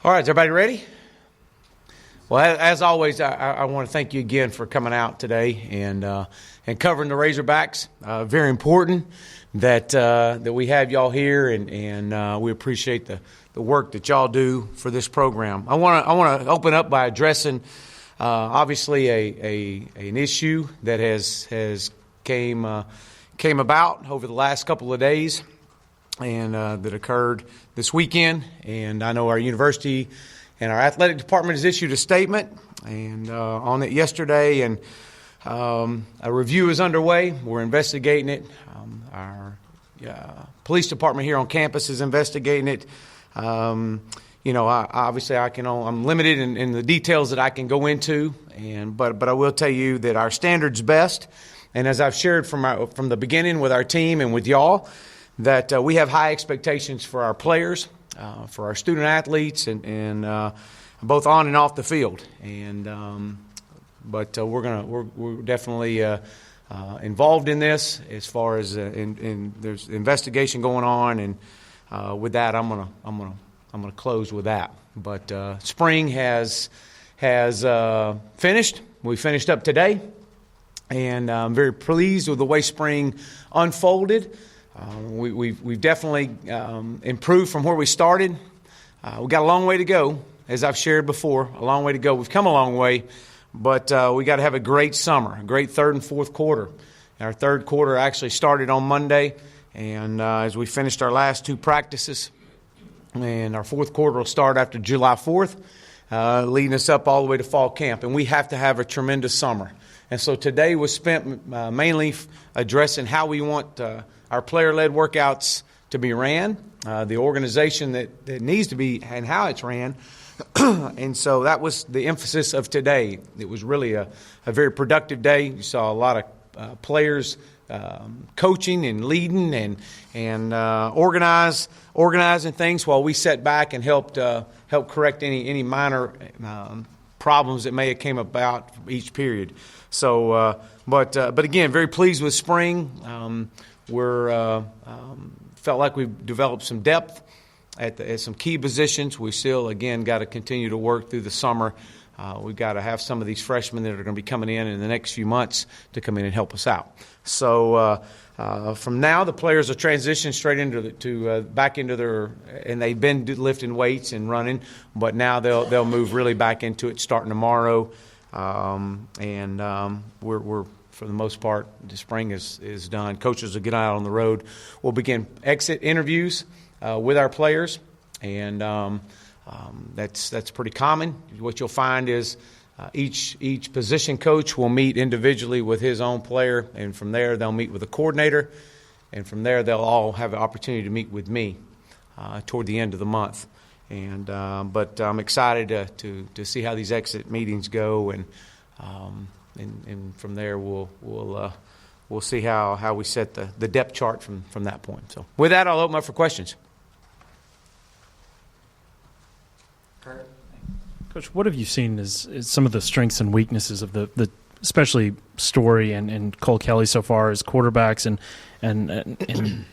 All right, is everybody ready? Well, as always, I want to thank you again for coming out today and covering the Razorbacks. Very important that we have y'all here, and we appreciate the work that y'all do for this program. I want to open up by addressing obviously an issue that has came about over the last couple of days, and that occurred this weekend. And I know our university and our athletic department has issued a statement and on it yesterday, and a review is underway. We're investigating it. Our police department here on campus is investigating it. I'm limited in the details that I can go into, but I will tell you that our standard's best. And as I've shared from the beginning with our team and with y'all, that we have high expectations for our players, for our student athletes, and both on and off the field. But we're definitely involved in this as far as there's investigation going on, and with that, I'm gonna close with that. But spring has finished. We finished up today, and I'm very pleased with the way spring unfolded. We've definitely improved from where we started. We've got a long way to go, as I've shared before, a long way to go. We've come a long way, but we got to have a great summer, a great third and fourth quarter. Our third quarter actually started on Monday, and as we finished our last two practices, and our fourth quarter will start after July 4th, leading us up all the way to fall camp. And we have to have a tremendous summer. And so today was spent mainly addressing how we want our player-led workouts to be ran, the organization that needs to be, and how it's ran. And so that was the emphasis of today. It was really a very productive day. You saw a lot of players coaching and leading and organizing things while we sat back and helped correct any minor problems that may have came about each period. So, but again, very pleased with spring. We're felt like we've developed some depth at some key positions. We still, again, got to continue to work through the summer. We've got to have some of these freshmen that are going to be coming in the next few months to come in and help us out. So from now, the players will transition straight into back into their, and they've been lifting weights and running, but now they'll move really back into it starting tomorrow. We're for the most part, the spring is done. Coaches will get out on the road. We'll begin exit interviews with our players, and that's pretty common. What you'll find is each position coach will meet individually with his own player, and from there they'll meet with a coordinator, and from there they'll all have an opportunity to meet with me toward the end of the month. But I'm excited to see how these exit meetings go, and from there we'll see how we set the depth chart from that point. So with that, I'll open up for questions. Coach, what have you seen as some of the strengths and weaknesses of the especially Story and Cole Kelly so far as quarterbacks, and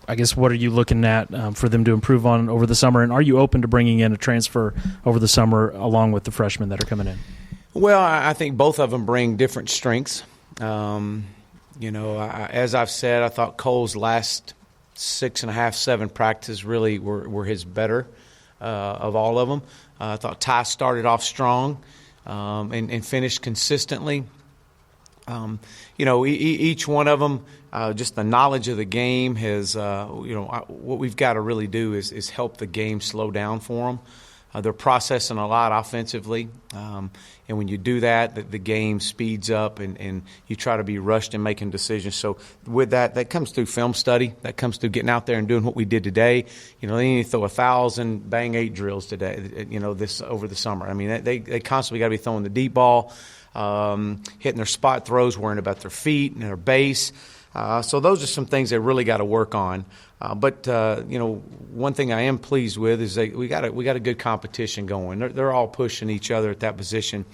I guess what are you looking at for them to improve on over the summer, and are you open to bringing in a transfer over the summer along with the freshmen that are coming in? Well, I think both of them bring different strengths. As I've said, I thought Cole's last 6.5, 7 practices really were his better of all of them. I thought Ty started off strong and finished consistently. Each one of them, just the knowledge of the game has, what we've got to really do is help the game slow down for them. They're processing a lot offensively, and when you do that, the game speeds up, and you try to be rushed in making decisions. So with that comes through film study. That comes through getting out there and doing what we did today. They need to throw 1,000 bang 8 drills today, this over the summer. I mean, they constantly got to be throwing the deep ball, hitting their spot throws, worrying about their feet and their base. So those are some things they really got to work on. But one thing I am pleased with is we got a good competition going. They're all pushing each other at that position.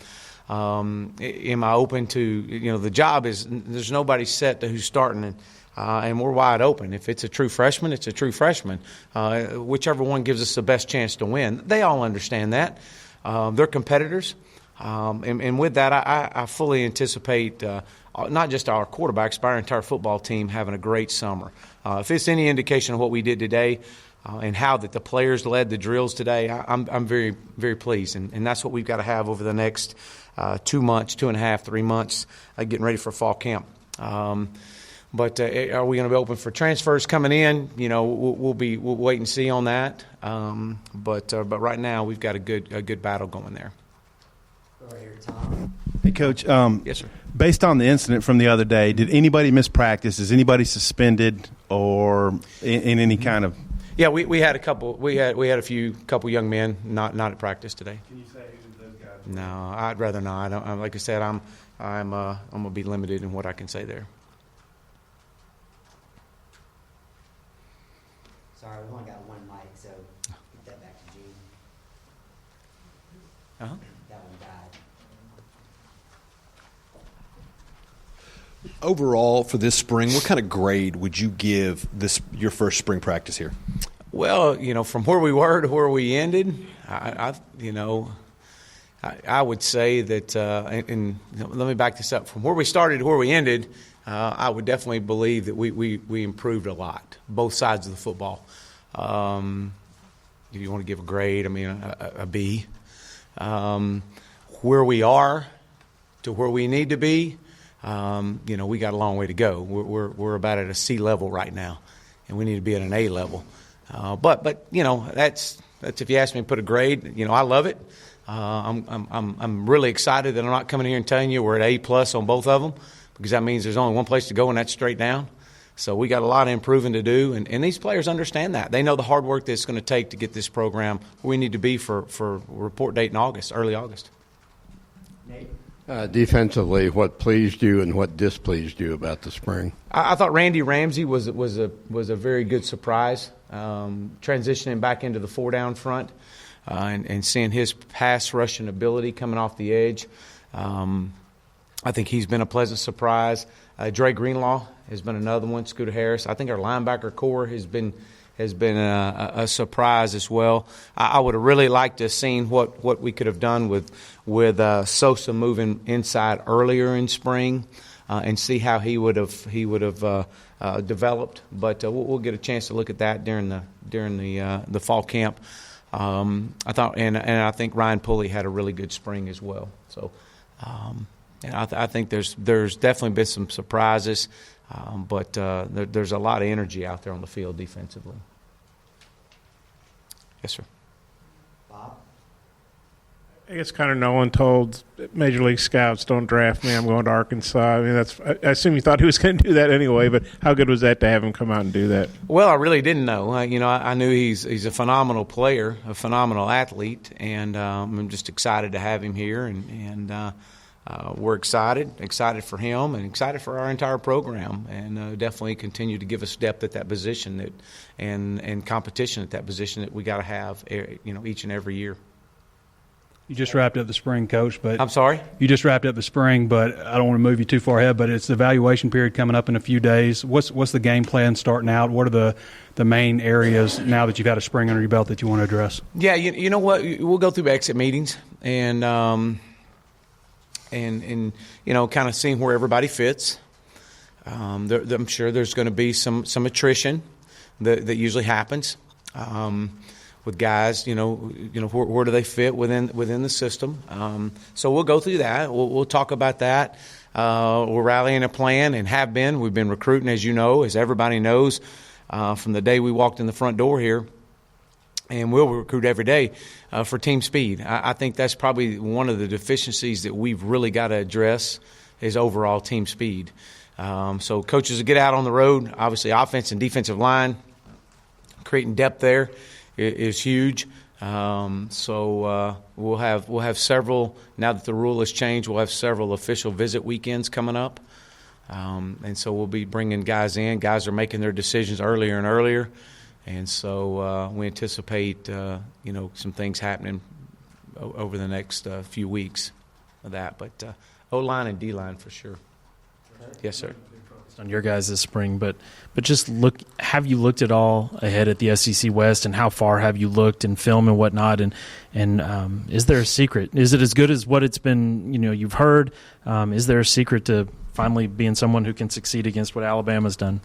Am I open to, the job is, there's nobody set to who's starting, and we're wide open. If it's a true freshman, it's a true freshman. Whichever one gives us the best chance to win. They all understand that. They're competitors. And with that, I fully anticipate not just our quarterbacks, but our entire football team having a great summer. If it's any indication of what we did today and how that the players led the drills today, I'm very, very pleased. And that's what we've got to have over the next 2 months, 2.5, 3 months, getting ready for fall camp. But are we going to be open for transfers coming in? We'll wait and see on that. But right now we've got a good battle going there. Over here, Tom. Hey, Coach. Yes, sir. Based on the incident from the other day, did anybody miss practice? Is anybody suspended or in any kind of? Yeah, we had a couple. We had a couple young men not at practice today. Can you say who those guys were? No, I'd rather not. Like I said, I'm gonna be limited in what I can say there. Sorry, we've only got one mic, so get that back to Gene. Uh-huh. That one died. Overall, for this spring, what kind of grade would you give your first spring practice here? Well, from where we were to where we ended, I would say that, and let me back this up. From where we started to where we ended, I would definitely believe that we improved a lot, both sides of the football. If you want to give a grade, a B. Where we are to where we need to be, we got a long way to go. We're about at a C level right now, and we need to be at an A level. But that's if you ask me to put a grade. I love it. I'm really excited that I'm not coming here and telling you we're at A+ on both of them, because that means there's only one place to go, and that's straight down. So we got a lot of improving to do, and these players understand that. They know the hard work that it's going to take to get this program where we need to be for report date in August, early August. Nate? Defensively, what pleased you and what displeased you about the spring? I thought Randy Ramsey was a very good surprise, transitioning back into the 4-down front, and seeing his pass rushing ability coming off the edge. I think he's been a pleasant surprise. Dre Greenlaw has been another one. Scooter Harris. I think our linebacker core has been a surprise as well. I would have really liked to have seen what we could have done with Sosa moving inside earlier in spring, and see how he would have developed. But we'll get a chance to look at that during the fall camp. I thought, and I think Ryan Pulley had a really good spring as well. So. And I think there's definitely been some surprises, but there's a lot of energy out there on the field defensively. Yes, sir. Bob? I guess Connor Nolan told Major League Scouts, "Don't draft me. I'm going to Arkansas." I assume you thought he was going to do that anyway. But how good was that to have him come out and do that? Well, I really didn't know. I knew he's a phenomenal player, a phenomenal athlete, and I'm just excited to have him here, and we're excited for him, and excited for our entire program, and definitely continue to give us depth at that position and competition at that position that we got to have, each and every year. You just wrapped up the spring, Coach, but I'm sorry? You just wrapped up the spring, but I don't want to move you too far ahead, but it's the evaluation period coming up in a few days. What's the game plan starting out? What are the main areas now that you've had a spring under your belt that you want to address? Yeah, you know what? We'll go through exit meetings and kind of seeing where everybody fits. I'm sure there's going to be some attrition that usually happens with guys. Where do they fit within the system? So we'll go through that. We'll talk about that. We're rallying a plan and have been. We've been recruiting, as you know, as everybody knows, from the day we walked in the front door here. And we'll recruit every day for team speed. I think that's probably one of the deficiencies that we've really got to address is overall team speed. So coaches will get out on the road. Obviously, offense and defensive line, creating depth there is huge. So we'll have several, now that the rule has changed, we'll have several official visit weekends coming up. And so we'll be bringing guys in. Guys are making their decisions earlier and earlier. And so we anticipate, some things happening over the next few weeks. of that. But O-line and D-line for sure. Yes, sir. On your guys this spring, but just look. Have you looked at all ahead at the SEC West, and how far have you looked in film and whatnot? And is there a secret? Is it as good as what it's been? You've heard. Is there a secret to finally being someone who can succeed against what Alabama's done?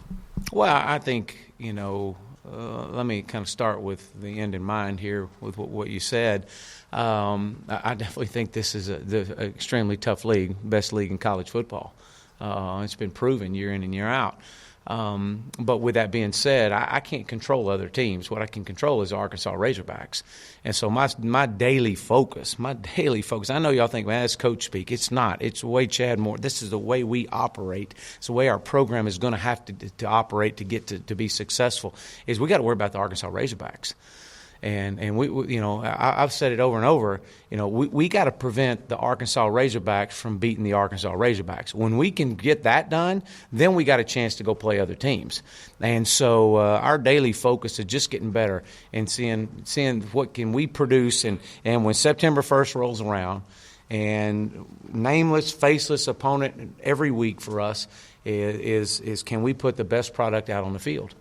Well, I think let me kind of start with the end in mind here with what you said. I definitely think this is an extremely tough league, best league in college football. It's been proven year in and year out. But with that being said, I can't control other teams. What I can control is the Arkansas Razorbacks. And so my daily focus, I know y'all think, man, that's coach speak. It's not. It's the way Chad Moore, this is the way we operate. It's the way our program is going to have to operate to get to be successful, is we got to worry about the Arkansas Razorbacks. And we I've said it over and over, we got to prevent the Arkansas Razorbacks from beating the Arkansas Razorbacks. When we can get that done, then we got a chance to go play other teams. And so our daily focus is just getting better and seeing what can we produce. And when September 1st rolls around, and nameless, faceless opponent every week for us is can we put the best product out on the field?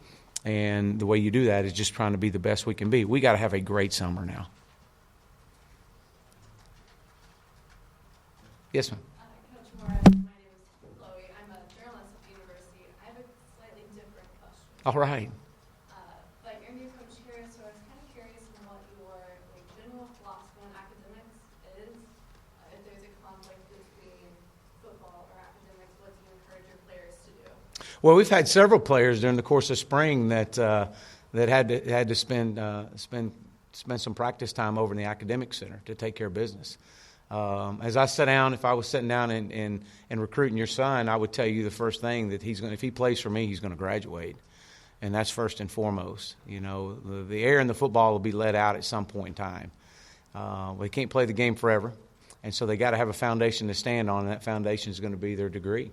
And the way you do that is just trying to be the best we can be. We got to have a great summer now. Yes, ma'am. Coach Moore, my name is Chloe. I'm a journalist at the university. I have a slightly different question. All right. But you're new coach here, so I was kind of curious in what your general philosophy on academics is. If there's a conflict between football or academics, what do you encourage your players to do? Well, we've had several players during the course of spring that had to spend some practice time over in the academic center to take care of business. As I sat down, if I was sitting down and recruiting your son, I would tell you the first thing that if he plays for me, he's going to graduate, and that's first and foremost. The air in the football will be let out at some point in time. They can't play the game forever, and so they got to have a foundation to stand on, and that foundation is going to be their degree.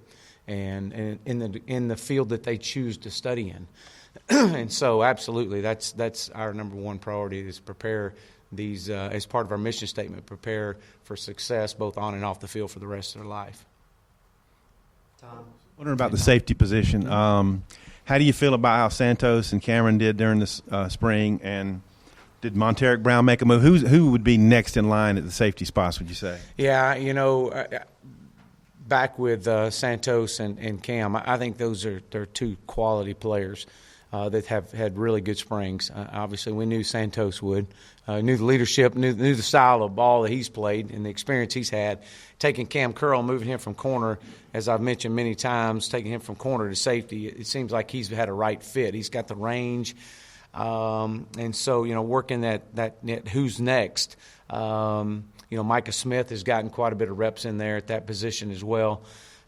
And in the field that they choose to study in. And so absolutely, that's our number one priority, is prepare these, as part of our mission statement, prepare for success both on and off the field for the rest of their life. Tom? Wondering about the safety position. How do you feel about how Santos and Cameron did during this spring, and did Monteric Brown make a move? Who would be next in line at the safety spots, would you say? Yeah, back with Santos and Cam, I think they're two quality players that have had really good springs. Obviously, we knew Santos would. Knew the leadership, knew the style of ball that he's played and the experience he's had. Taking Cam Curl, moving him from corner, as I've mentioned many times, taking him from corner to safety, it seems like he's had a right fit. He's got the range. And so, working that who's next. Micah Smith has gotten quite a bit of reps in there at that position as well.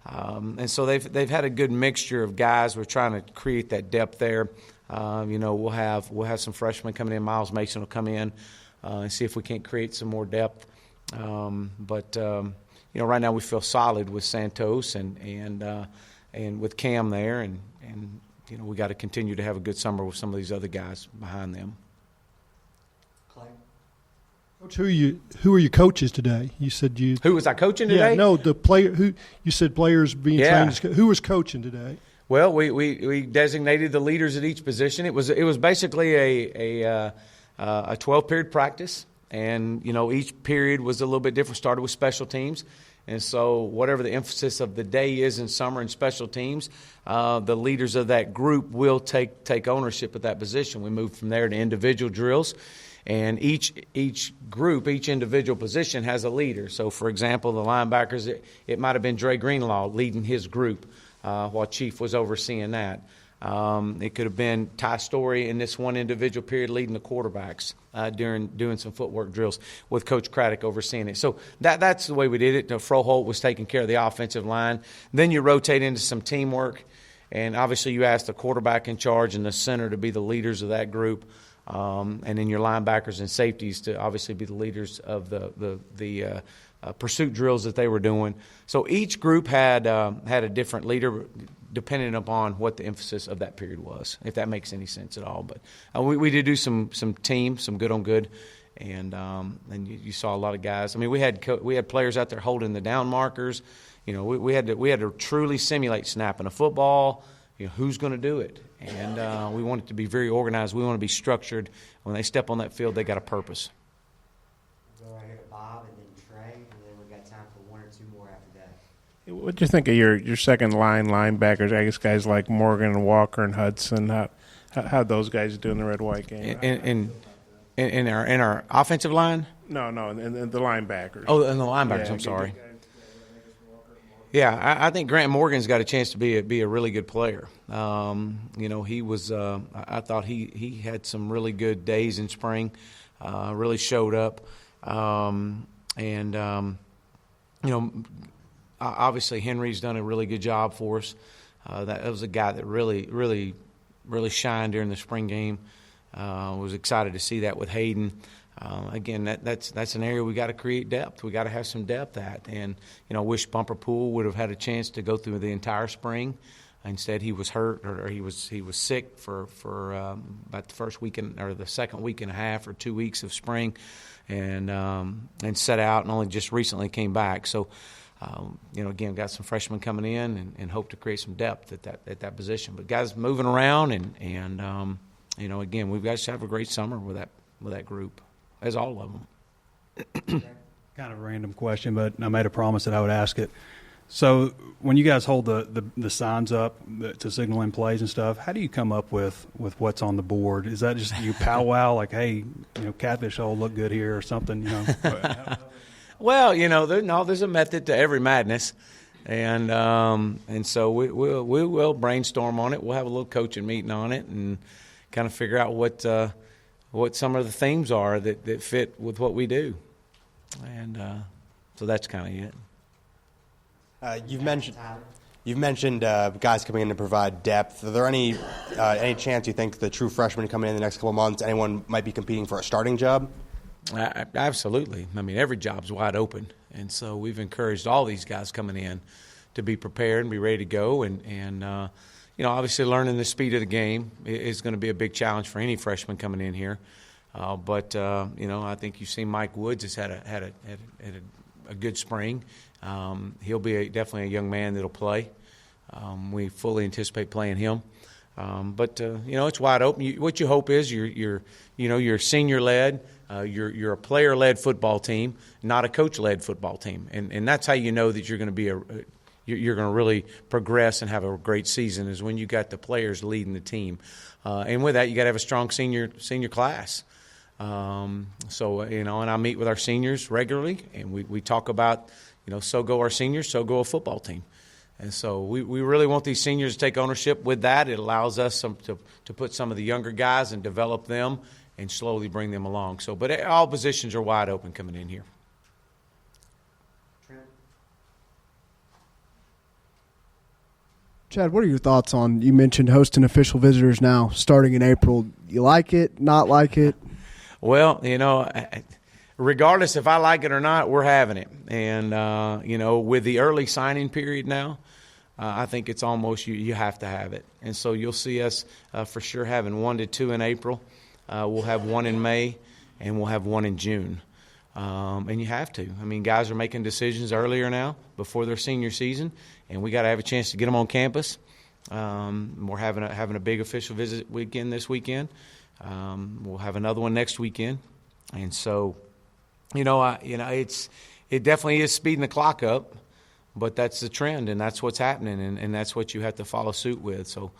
And so they've had a good mixture of guys. We're trying to create that depth there. We'll have some freshmen coming in. Miles Mason will come in and see if we can't create some more depth. But right now we feel solid with Santos and with Cam there, and we got to continue to have a good summer with some of these other guys behind them. Clay? Coach, who are your coaches today? You said you. Who was I coaching today? Yeah, no, the player who you said players being trained. Who was coaching today? Well, we designated the leaders at each position. It was basically a 12-period practice, and each period was a little bit different. Started with special teams, and so whatever the emphasis of the day is in summer and special teams, the leaders of that group will take ownership of that position. We moved from there to individual drills. And each group, each individual position has a leader. So, for example, the linebackers, it might have been Dre Greenlaw leading his group while Chief was overseeing that. It could have been Ty Story in this one individual period leading the quarterbacks doing some footwork drills with Coach Craddock overseeing it. So that's the way we did it. Froholt was taking care of the offensive line. Then you rotate into some teamwork. And obviously you ask the quarterback in charge and the center to be the leaders of that group. And then your linebackers and safeties to obviously be the leaders of the pursuit drills that they were doing. So each group had a different leader depending upon what the emphasis of that period was, if that makes any sense at all. But we did do some team, some good on good, And you saw a lot of guys. I mean, we had players out there holding the down markers. You know, we had to truly simulate snapping a football. You know, who's going to do it? And we want it to be very organized. We want to be structured. When they step on that field, they got a purpose. Go right here to Bob and then Trey, and then we've got time for one or two more after that. What do you think of your second line linebackers? I guess guys like Morgan and Walker and Hudson. How those guys do in the red white game? In our offensive line? No, and the linebackers. Oh, and the linebackers. Yeah, I'm sorry. Yeah, I think Grant Morgan's got a chance to be a really good player. You know, he was. I thought he had some really good days in spring. Really showed up, you know, obviously Henry's done a really good job for us. That was a guy that really shined during the spring game. Was excited to see that with Hayden. Again, that's an area we got to create depth. We got to have some depth at, and you know, I wish Bumper Pool would have had a chance to go through the entire spring. Instead, he was hurt or he was sick for about the first weekend or the second week and a half or 2 weeks of spring, and set out and only just recently came back. So, you know, again, got some freshmen coming in and hope to create some depth at that position. But guys moving around and you know, again, we've got to have a great summer with that group, as all of them. Kind of a random question, but I made a promise that I would ask it. So when you guys hold the signs up to signal in plays and stuff, how do you come up with what's on the board? Is that just you powwow like, hey, you know, Catfish Hole look good here or something? You know. Well, you know, there's a method to every madness, and so we will brainstorm on it. We'll have a little coaching meeting on it and kind of figure out what some of the themes are that fit with what we do, and so that's kind of it. You've mentioned guys coming in to provide depth. Are there any chance you think the true freshmen coming in the next couple of months, anyone might be competing for a starting job? Absolutely. I mean, every job's wide open, and so we've encouraged all these guys coming in to be prepared and be ready to go, and you know, obviously learning the speed of the game is going to be a big challenge for any freshman coming in here. But you know, I think you've seen Mike Woods has had a good spring. He'll be definitely a young man that'll play. We fully anticipate playing him. But you know, it's wide open. What you hope is you're senior led. You're a player led football team, not a coach led football team, and that's how you know that you're going to be you're going to really progress and have a great season, is when you got the players leading the team. And with that, you got to have a strong senior class. So, you know, and I meet with our seniors regularly, and we talk about, you know, so go our seniors, so go a football team. And so we really want these seniors to take ownership with that. It allows us to put some of the younger guys and develop them and slowly bring them along. So, but all positions are wide open coming in here. Chad, what are your thoughts on, you mentioned hosting official visitors now starting in April. You like it, not like it? Well, you know, regardless if I like it or not, we're having it. And, you know, with the early signing period now, I think it's almost you have to have it. And so you'll see us for sure having 1 to 2 in April. We'll have 1 in May, and we'll have 1 in June. And you have to. I mean, guys are making decisions earlier now before their senior season, and we got to have a chance to get them on campus. We're having a big official visit weekend this weekend. We'll have another one next weekend, and so, it definitely is speeding the clock up, but that's the trend, and that's what's happening, and that's what you have to follow suit with. So,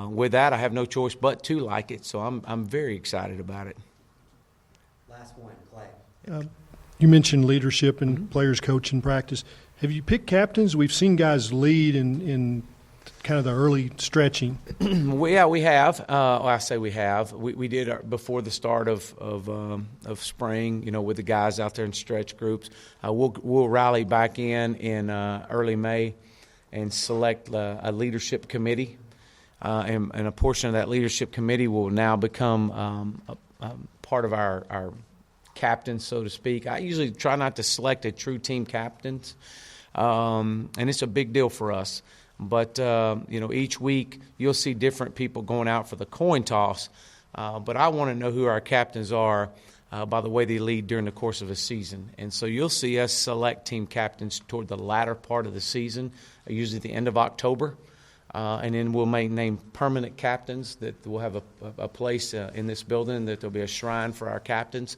with that, I have no choice but to like it. So I'm very excited about it. Last one, Clay. You mentioned leadership and players coach in practice. Have you picked captains? We've seen guys lead in kind of the early stretching. We have. I say we have. We did before the start of spring. You know, with the guys out there in stretch groups. We'll rally back in early May and select a leadership committee, and a portion of that leadership committee will now become a part of our captains, so to speak. I usually try not to select a true team captains, and it's a big deal for us. But, each week you'll see different people going out for the coin toss. But I want to know who our captains are by the way they lead during the course of a season. And so you'll see us select team captains toward the latter part of the season, usually at the end of October. And then we'll name permanent captains that will have a place in this building, that there'll be a shrine for our captains.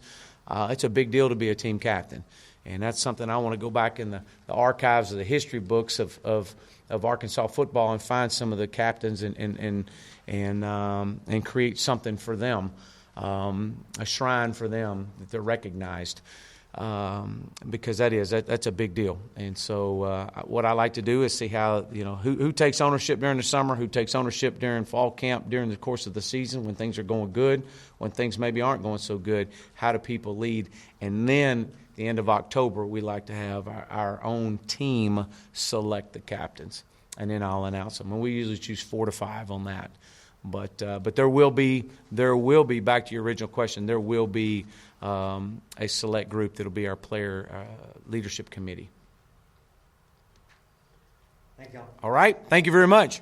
It's a big deal to be a team captain. And that's something I want to go back in the archives of the history books of Arkansas football and find some of the captains and create something for them, a shrine for them that they're recognized, because that's a big deal. And so what I like to do is see how, who takes ownership during the summer, who takes ownership during fall camp, during the course of the season when things are going good, when things maybe aren't going so good. How do people lead? And then the end of October, we like to have our own team select the captains, and then I'll announce them. And we usually choose 4 to 5 on that. But there will be, back to your original question, there will be a select group that'll be our player leadership committee. Thank y'all. All right. Thank you very much.